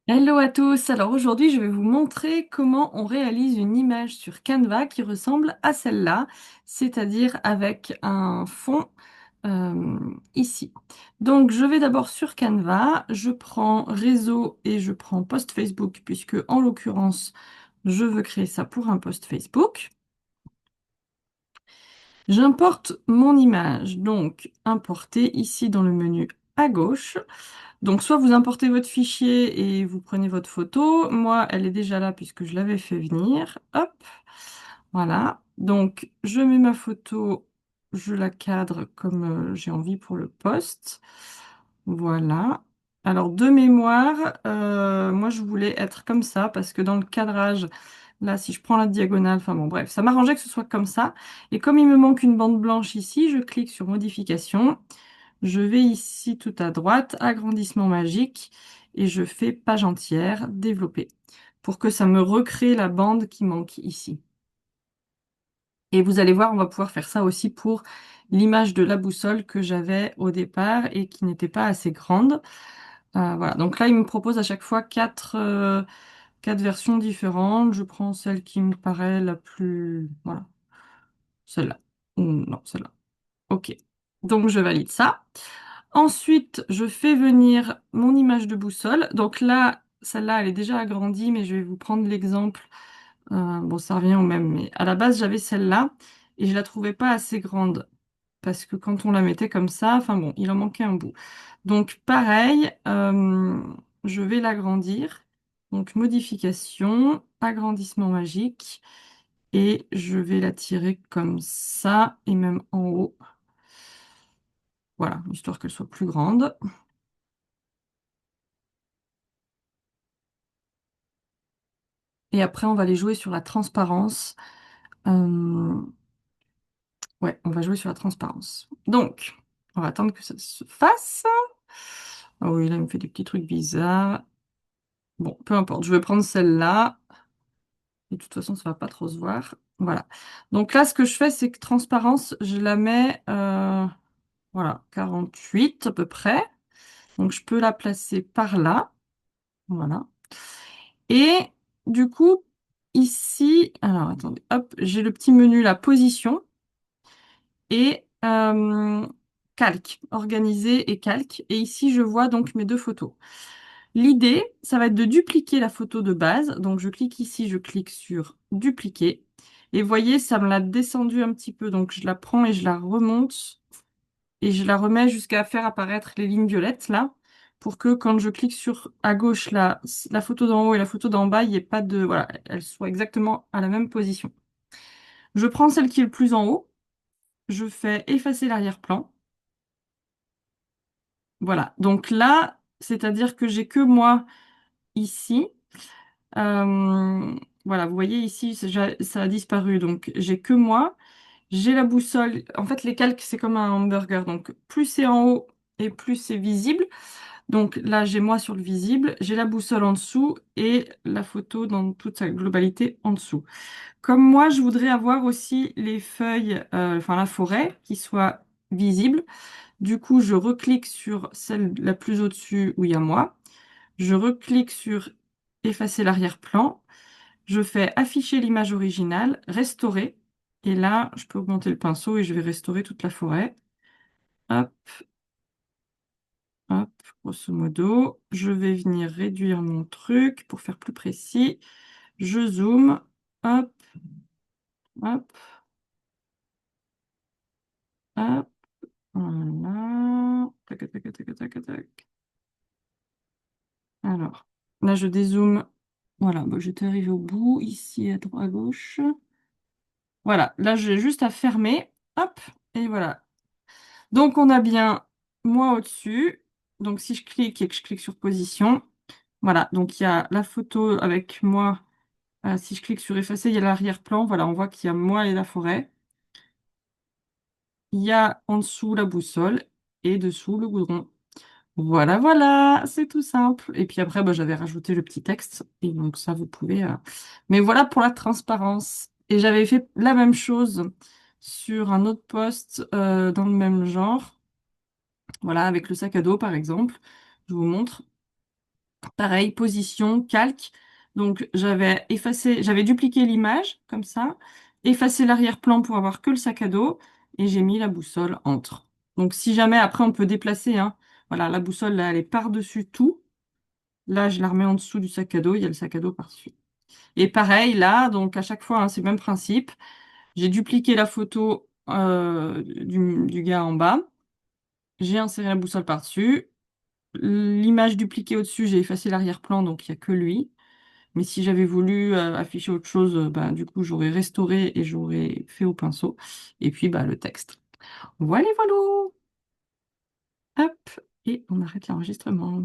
Hello à tous, alors aujourd'hui je vais vous montrer comment on réalise une image sur Canva qui ressemble à celle-là, c'est-à-dire avec un fond ici. Donc je vais d'abord sur Canva, je prends réseau et je prends post Facebook puisque en l'occurrence je veux créer ça pour un post Facebook. J'importe mon image, donc importer ici dans le menu à gauche. Donc, soit vous importez votre fichier et vous prenez votre photo. Moi, elle est déjà là puisque je l'avais fait venir. Hop, voilà. Donc, je mets ma photo, je la cadre comme j'ai envie pour le post. Voilà. Alors, de mémoire, moi, je voulais être comme ça parce que dans le cadrage, là, si je prends la diagonale, enfin bon, bref, ça m'arrangeait que ce soit comme ça. Et comme il me manque une bande blanche ici, je clique sur modification. Je vais ici tout à droite, agrandissement magique, et je fais page entière, développer, pour que ça me recrée la bande qui manque ici. Et vous allez voir, on va pouvoir faire ça aussi pour l'image de la boussole que j'avais au départ et qui n'était pas assez grande. Voilà, donc là, il me propose à chaque fois quatre versions différentes. Je prends celle qui me paraît la plus... Voilà, celle-là. Ou non, celle-là. Ok, donc je valide ça. Ensuite, je fais venir mon image de boussole. Donc là, celle-là, elle est déjà agrandie, mais je vais vous prendre l'exemple. Bon, ça revient au même, mais à la base, j'avais celle-là et je la trouvais pas assez grande parce que quand on la mettait comme ça, enfin bon, il en manquait un bout. Donc pareil, je vais l'agrandir. Donc modification, agrandissement magique et je vais la tirer comme ça et même en haut. Voilà, histoire qu'elle soit plus grande. Et après, on va aller jouer sur la transparence. Euh, Ouais, on va jouer sur la transparence. Donc, on va attendre que ça se fasse. Ah oui, là, il me fait des petits trucs bizarres. Bon, peu importe, je vais prendre celle-là. Et de toute façon, ça va pas trop se voir. Voilà. Donc là, ce que je fais, c'est que transparence, je la mets, voilà, 48 à peu près. Donc, je peux la placer par là. Voilà. Et du coup, ici, alors attendez, hop, j'ai le petit menu, la position et calque, organiser et calque. Et ici, je vois donc mes deux photos. L'idée, ça va être de dupliquer la photo de base. Donc, je clique ici, je clique sur dupliquer. Et vous voyez, ça me l'a descendu un petit peu. Donc, je la prends et je la remonte et je la remets jusqu'à faire apparaître les lignes violettes là, pour que quand je clique sur à gauche la photo d'en haut et la photo d'en bas, il n'y ait pas de, voilà, elles soient exactement à la même position. Je prends celle qui est le plus en haut, je fais effacer l'arrière-plan. Voilà. Donc là, c'est-à-dire que j'ai que moi ici. Euh, voilà, vous voyez ici, ça a disparu. Donc j'ai que moi. J'ai la boussole. En fait, les calques, c'est comme un hamburger. Donc plus c'est en haut et plus c'est visible. Donc là, j'ai moi sur le visible, j'ai la boussole en dessous et la photo dans toute sa globalité en dessous. Comme moi, je voudrais avoir aussi les feuilles, enfin la forêt, qui soit visible. Du coup, je reclique sur celle la plus au-dessus où il y a moi. Je reclique sur effacer l'arrière-plan. Je fais afficher l'image originale, restaurer. Et là, je peux augmenter le pinceau et je vais restaurer toute la forêt. Hop, hop, grosso modo. Je vais venir réduire mon truc pour faire plus précis. Je zoome. Hop, hop, hop. Voilà. Tac, tac, tac, tac, tac, tac. Alors, là, je dézoome. Voilà, bon, j'étais arrivée au bout, ici à droite, à gauche. Voilà, là, j'ai juste à fermer. Hop, et voilà. Donc, on a bien moi au-dessus. Donc, si je clique et que je clique sur position, voilà. Donc, il y a la photo avec moi. Si je clique sur effacer, il y a l'arrière-plan. Voilà, on voit qu'il y a moi et la forêt. Il y a en dessous la boussole et dessous le goudron. Voilà, voilà, c'est tout simple. Et puis après, bah, j'avais rajouté le petit texte. Et donc ça, vous pouvez... Mais voilà pour la transparence. Et j'avais fait la même chose sur un autre post dans le même genre. Voilà, avec le sac à dos, par exemple. Je vous montre. Pareil, position, calque. Donc j'avais dupliqué l'image comme ça, effacé l'arrière-plan pour avoir que le sac à dos, et j'ai mis la boussole entre. Donc si jamais après on peut déplacer, hein. Voilà, la boussole là, elle est par-dessus tout. Là, je la remets en dessous du sac à dos, il y a le sac à dos par-dessus. Et pareil là, donc à chaque fois, hein, c'est le même principe. J'ai dupliqué la photo du gars en bas. J'ai inséré la boussole par-dessus. L'image dupliquée au-dessus, j'ai effacé l'arrière-plan, donc il n'y a que lui. Mais si j'avais voulu afficher autre chose, bah, du coup, j'aurais restauré et j'aurais fait au pinceau. Et puis, bah, le texte. Voilà, voilà. Hop, et on arrête l'enregistrement.